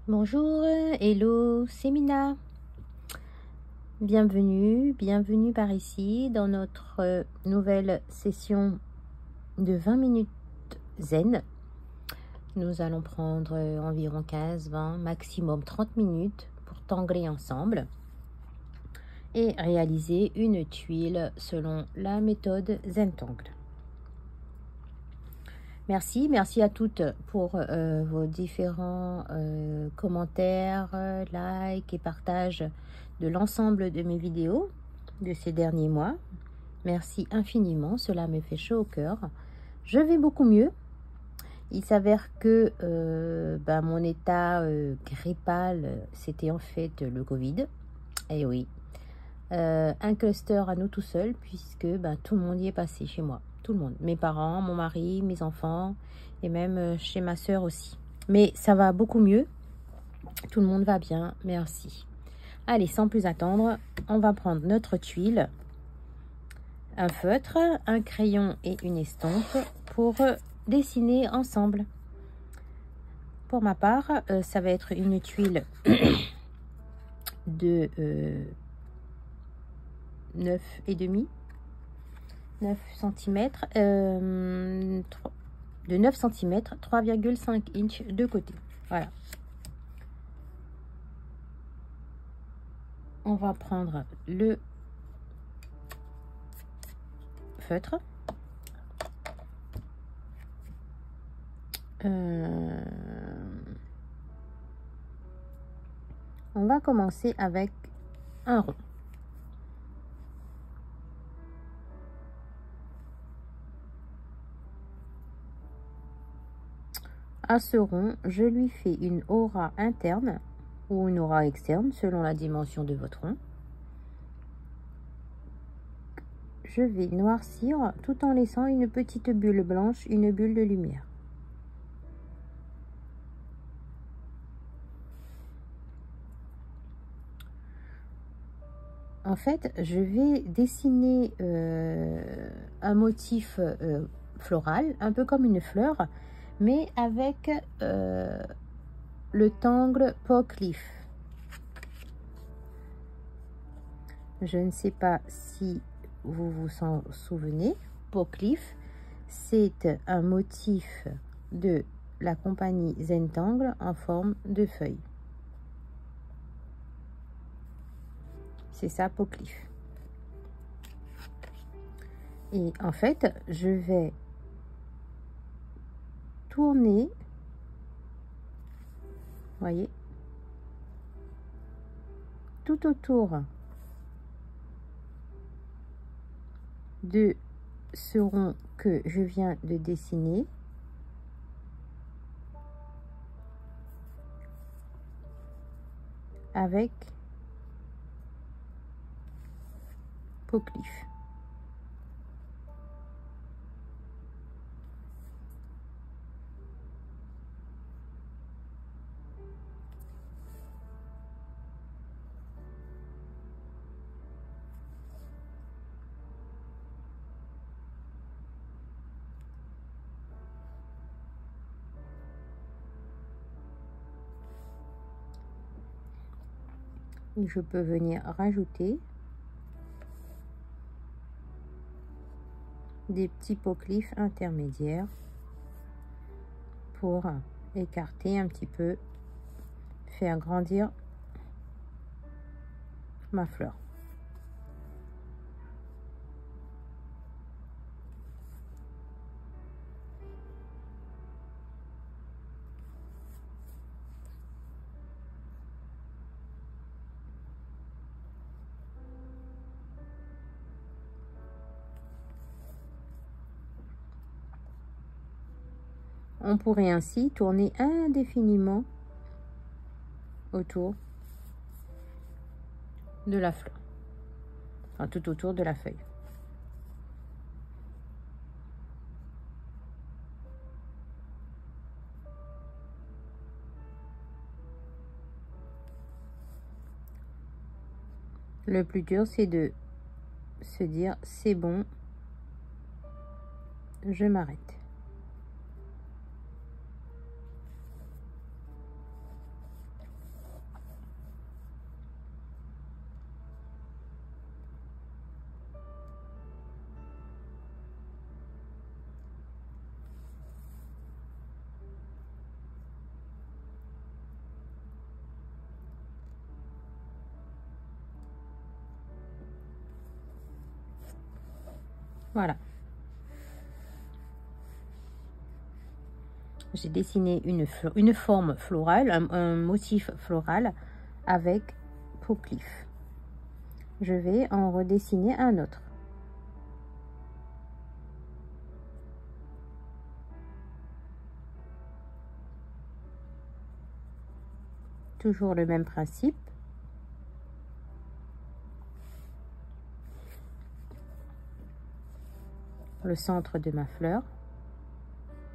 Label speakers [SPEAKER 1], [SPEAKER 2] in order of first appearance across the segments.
[SPEAKER 1] Bonjour, hello, c'est Mina. Bienvenue par ici dans notre nouvelle session de 20 minutes zen. Nous allons prendre environ 15, 20, maximum 30 minutes pour tangler ensemble et réaliser une tuile selon la méthode Zentangle. Merci à toutes pour vos différents commentaires, likes et partages de l'ensemble de mes vidéos de ces derniers mois. Merci infiniment, cela me fait chaud au cœur. Je vais beaucoup mieux. Il s'avère que mon état grippal, c'était en fait le Covid. Et oui, un cluster à nous tout seuls, puisque tout le monde y est passé chez moi. Tout le monde, mes parents, mon mari, mes enfants, et même chez ma soeur aussi. Mais ça va beaucoup mieux. Tout le monde va bien, merci. Allez, sans plus attendre, on va prendre notre tuile, un feutre, un crayon et une estompe pour dessiner ensemble. Pour ma part, ça va être une tuile de 9,5 9 cm, de 9 cm, 3,5 inches de côté. Voilà. On va prendre le feutre. On va commencer avec un rond. À ce rond, je lui fais une aura interne ou une aura externe selon la dimension de votre rond. Je vais noircir tout en laissant une petite bulle blanche, une bulle de lumière. En fait, je vais dessiner un motif floral, un peu comme une fleur, mais avec le tangle Pockleaf. Je ne sais pas si vous vous en souvenez. Pockleaf, c'est un motif de la compagnie Zentangle en forme de feuille. C'est ça, Pockleaf. Et en fait, je vais tourner, voyez, tout autour de ce rond que je viens de dessiner. Avec Pockleaf. Et je peux venir rajouter des petits Pockleaf intermédiaires pour écarter un petit peu, faire grandir ma fleur. On pourrait ainsi tourner indéfiniment autour de la fleur, enfin tout autour de la feuille. Le plus dur, c'est de se dire, c'est bon, je m'arrête. Voilà. J'ai dessiné une forme florale, un motif floral avec peau cliff. Je vais en redessiner un autre. Toujours le même principe. Le centre de ma fleur.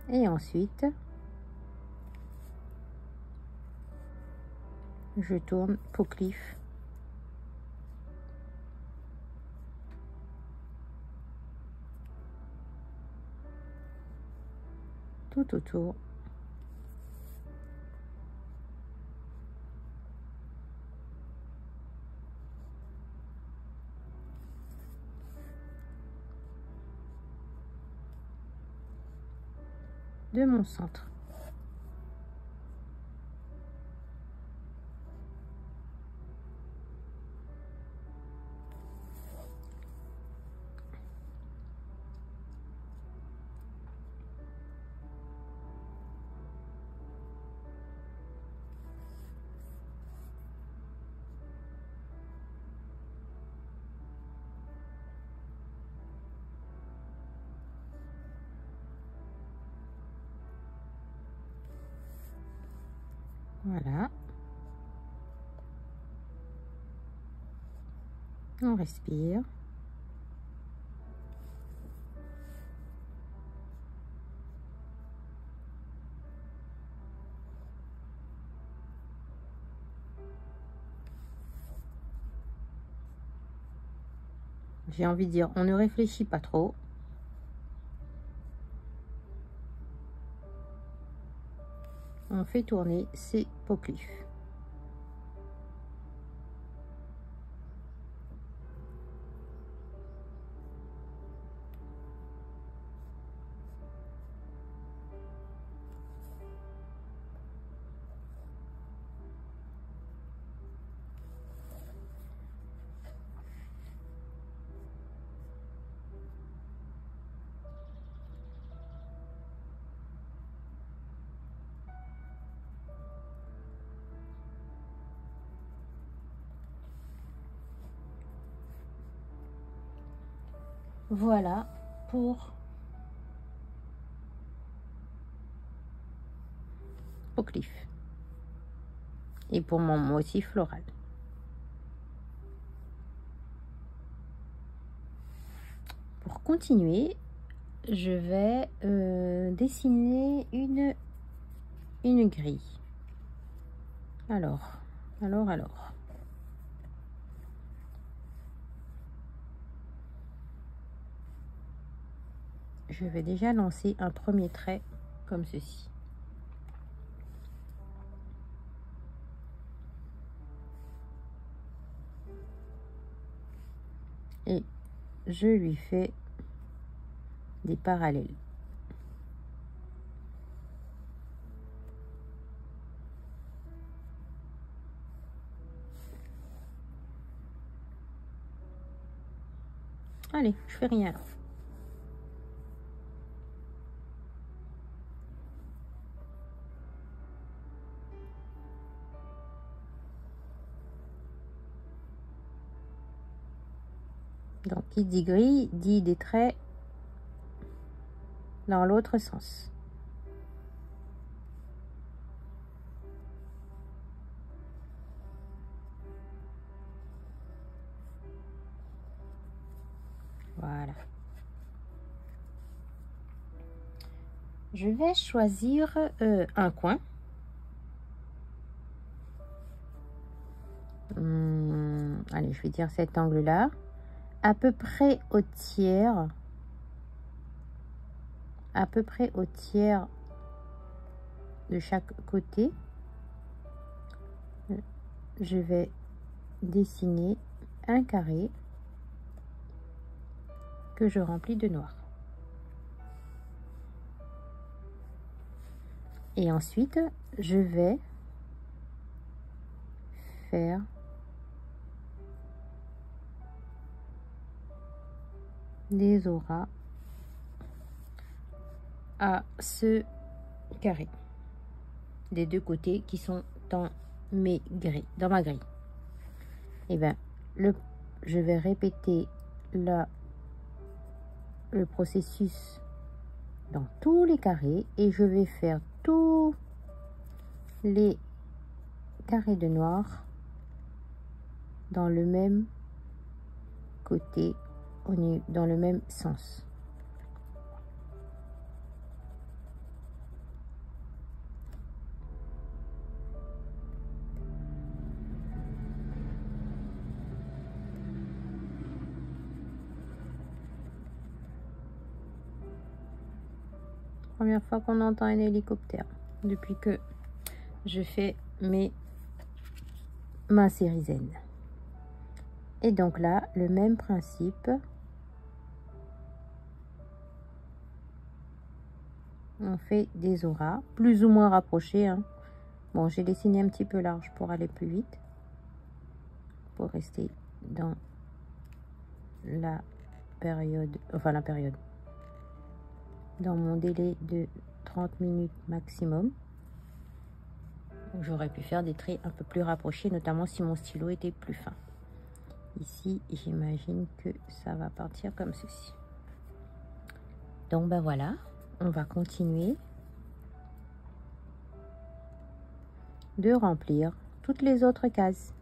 [SPEAKER 1] Et ensuite, je tourne peau cliff. Tout autour. De mon centre. Voilà. On respire. J'ai envie de dire, on ne réfléchit pas trop. On fait tourner ces peau cliff. Voilà pour peau cliff et pour mon motif floral. Pour continuer, je vais dessiner une grille. Alors. Je vais déjà lancer un premier trait comme ceci. Et je lui fais des parallèles. Allez, je fais rien. Donc, qui dit gris, dit des traits dans l'autre sens. Voilà. Je vais choisir un coin. Allez, je vais dire cet angle-là. À peu près au tiers. À peu près au tiers de chaque côté. Je vais dessiner un carré que je remplis de noir. Et ensuite, je vais faire des auras à ce carré des deux côtés qui sont dans mes grilles, dans ma grille. Et bien je vais répéter le processus dans tous les carrés et je vais faire tous les carrés de noir dans le même côté, dans le même sens. Première fois qu'on entend un hélicoptère depuis que je fais ma série Zen. Et donc là, le même principe. On fait des auras, plus ou moins rapprochés. Hein. Bon, j'ai dessiné un petit peu large pour aller plus vite. Pour rester dans la période, dans mon délai de 30 minutes maximum. J'aurais pu faire des traits un peu plus rapprochés, notamment si mon stylo était plus fin. Ici, j'imagine que ça va partir comme ceci. Donc ben voilà, on va continuer de remplir toutes les autres cases.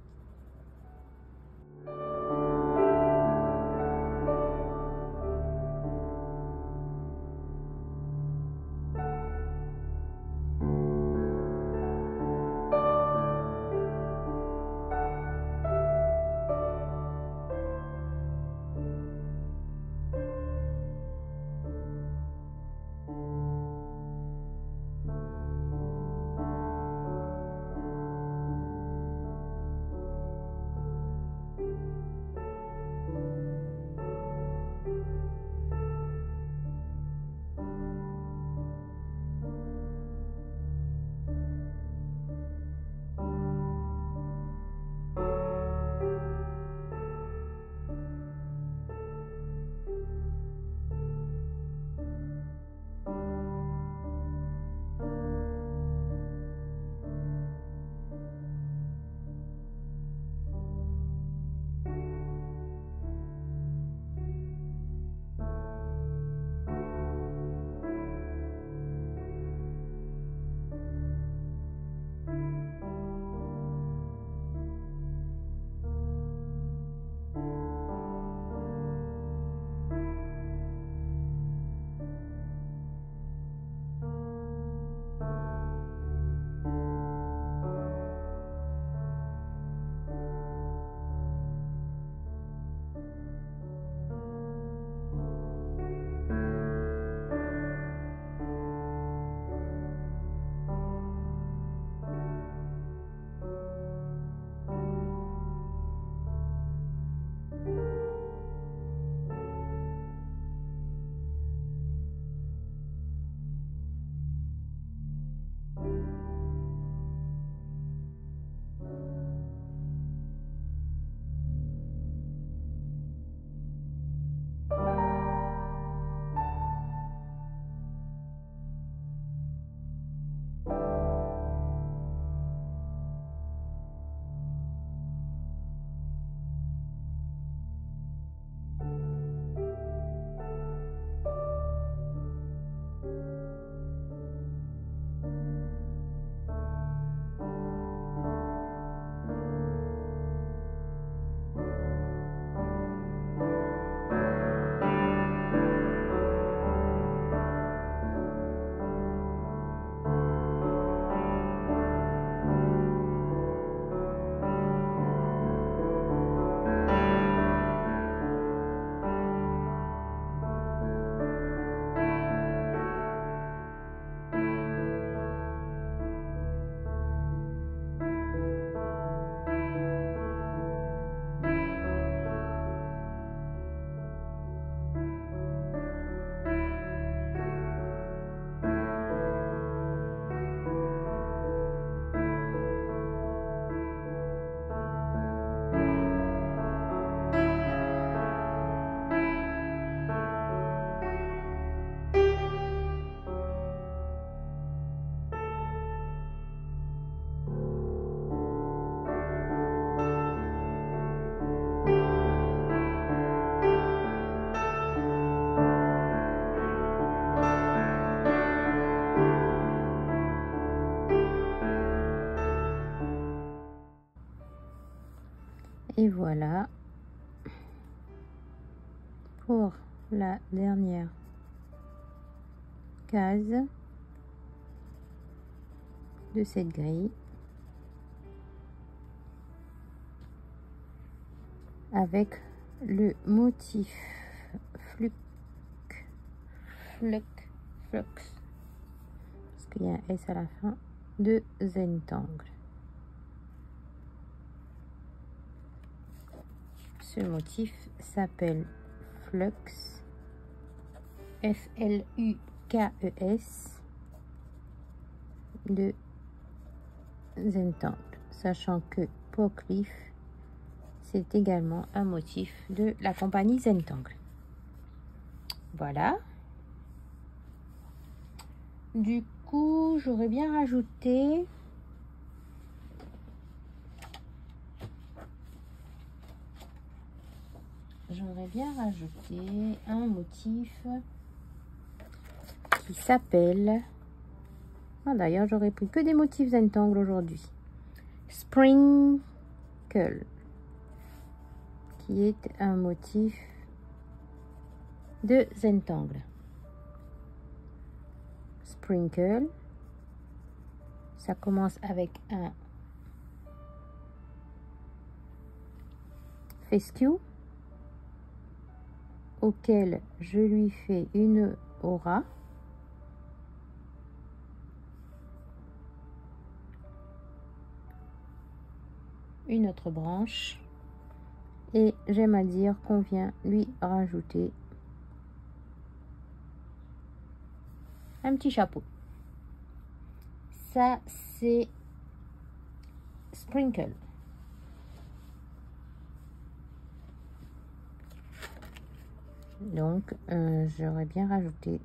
[SPEAKER 1] Et voilà pour la dernière case de cette grille avec le motif flux, parce qu'il y a un S à la fin, de Zentangle. Ce motif s'appelle Flux, F-L-U-K-E-S, de Zentangle, sachant que Pocleaf, c'est également un motif de la compagnie Zentangle. Voilà. Du coup, j'aurais bien rajouté un motif qui s'appelle... Ah, d'ailleurs, j'aurais pris que des motifs Zentangle aujourd'hui. Sprinkle, qui est un motif de Zentangle. Sprinkle, ça commence avec un fescue auquel je lui fais une aura. Une autre branche, et j'aime à dire qu'on vient lui rajouter un petit chapeau. Ça, c'est Sprinkle. Donc, j'aurais bien rajouté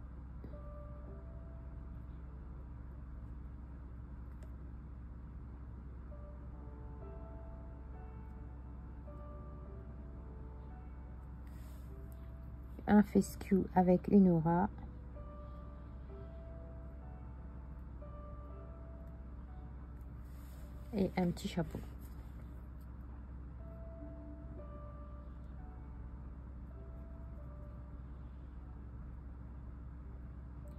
[SPEAKER 1] un fescue avec une aura. Et un petit chapeau.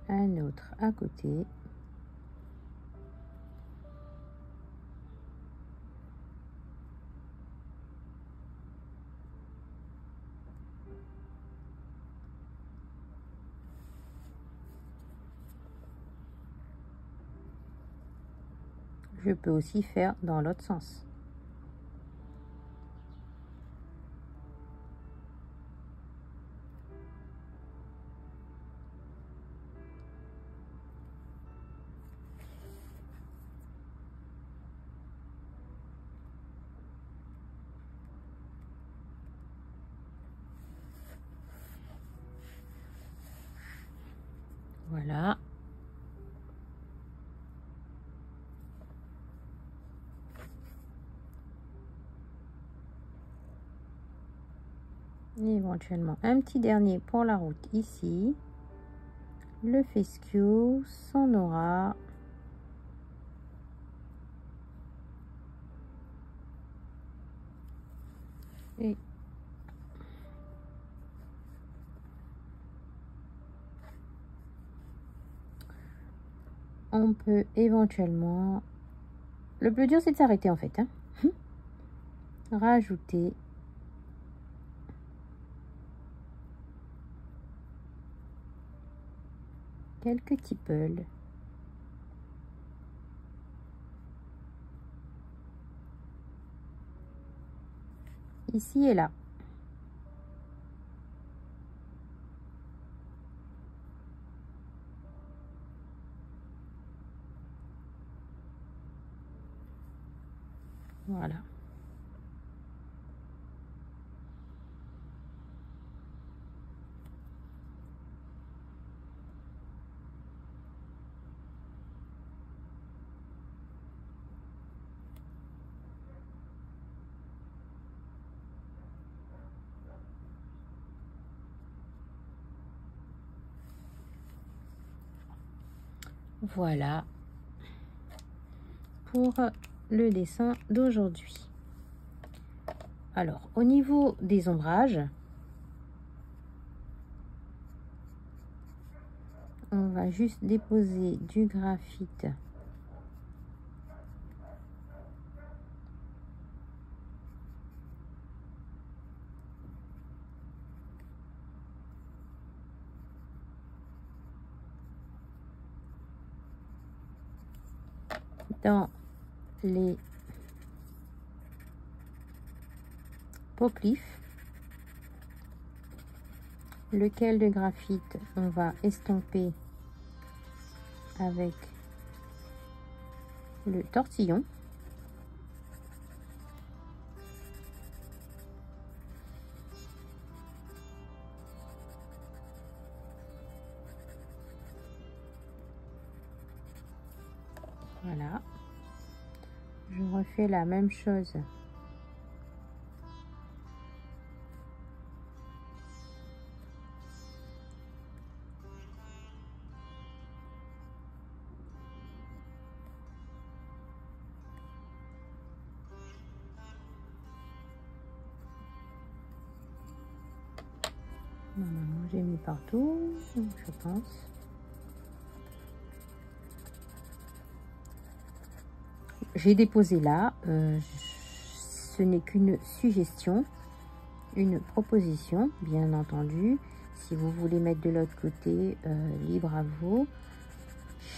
[SPEAKER 1] Un autre à côté. Je peux aussi faire dans l'autre sens. Voilà. Et éventuellement un petit dernier pour la route ici. Le fescue, son aura. Et on peut éventuellement... Le plus dur, c'est de s'arrêter en fait. Hein. Rajouter quelques tiples. Ici et là. Voilà. Voilà pour le dessin d'aujourd'hui. Alors, au niveau des ombrages, on va juste déposer du graphite dans les poplifs, lequel de graphite on va estomper avec le tortillon. Voilà, je refais la même chose normalement j'ai mis partout, je pense. J'ai déposé là, ce n'est qu'une suggestion, une proposition, bien entendu. Si vous voulez mettre de l'autre côté, libre à vous.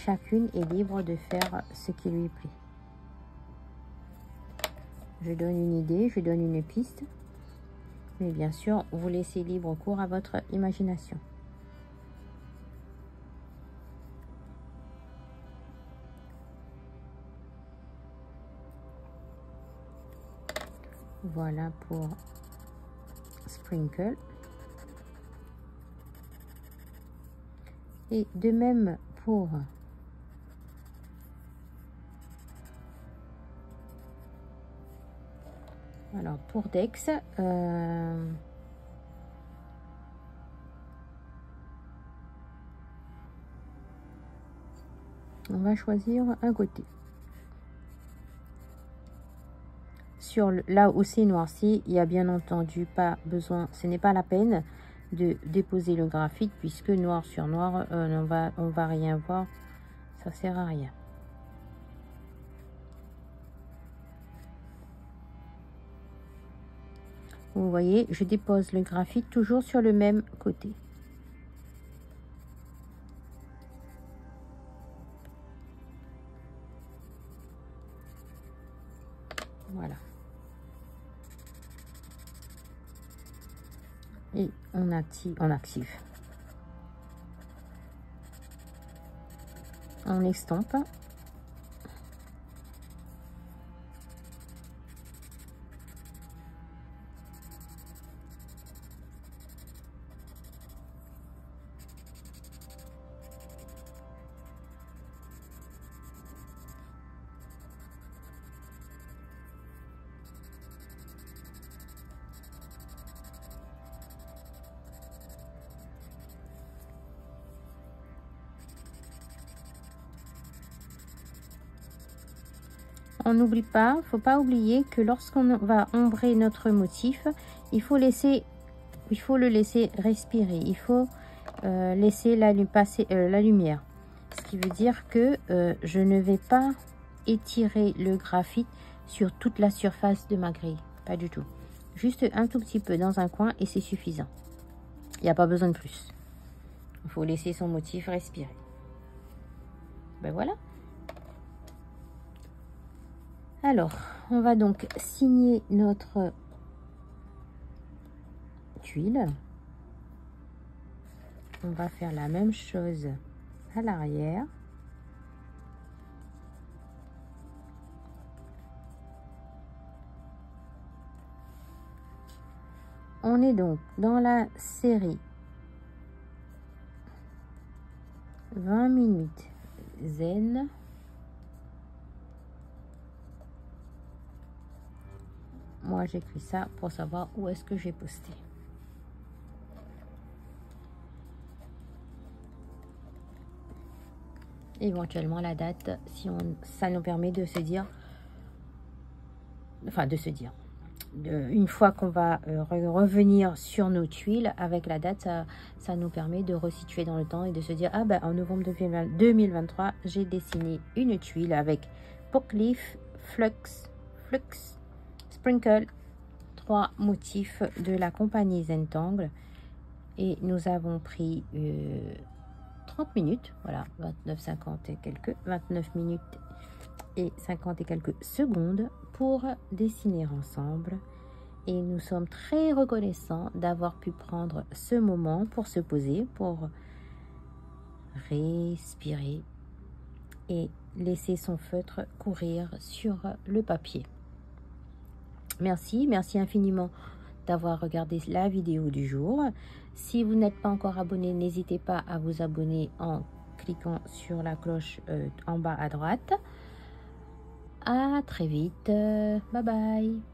[SPEAKER 1] Chacune est libre de faire ce qui lui plaît. Je donne une idée, je donne une piste. Mais bien sûr, vous laissez libre cours à votre imagination. Voilà pour Sprinkle. Et de même pour Dex, on va choisir un côté. Sur là où c'est noirci, il y a bien entendu pas besoin, ce n'est pas la peine de déposer le graphite puisque noir sur noir, on va rien voir, ça sert à rien. Vous voyez, je dépose le graphite toujours sur le même côté. Voilà. Et on active. On estompe. On n'oublie pas, faut pas oublier que lorsqu'on va ombrer notre motif, il faut le laisser respirer. Il faut laisser passer la lumière. Ce qui veut dire que je ne vais pas étirer le graphite sur toute la surface de ma grille. Pas du tout. Juste un tout petit peu dans un coin et c'est suffisant. Il n'y a pas besoin de plus. Il faut laisser son motif respirer. Ben voilà. Alors, on va donc signer notre tuile. On va faire la même chose à l'arrière. On est donc dans la série 20 minutes zen. Moi, j'écris ça pour savoir où est-ce que j'ai posté. Éventuellement la date, si ça nous permet de se dire, une fois qu'on va revenir sur nos tuiles, avec la date, ça nous permet de resituer dans le temps et de se dire, ah ben en novembre 2023, j'ai dessiné une tuile avec Pockleaf, Flux, Sprinkle, 3 motifs de la compagnie Zentangle. Et nous avons pris 30 minutes, voilà, 29 minutes et 50 et quelques secondes pour dessiner ensemble. Et nous sommes très reconnaissants d'avoir pu prendre ce moment pour se poser, pour respirer et laisser son feutre courir sur le papier. Merci infiniment d'avoir regardé la vidéo du jour. Si vous n'êtes pas encore abonné, n'hésitez pas à vous abonner en cliquant sur la cloche en bas à droite. À très vite. Bye bye.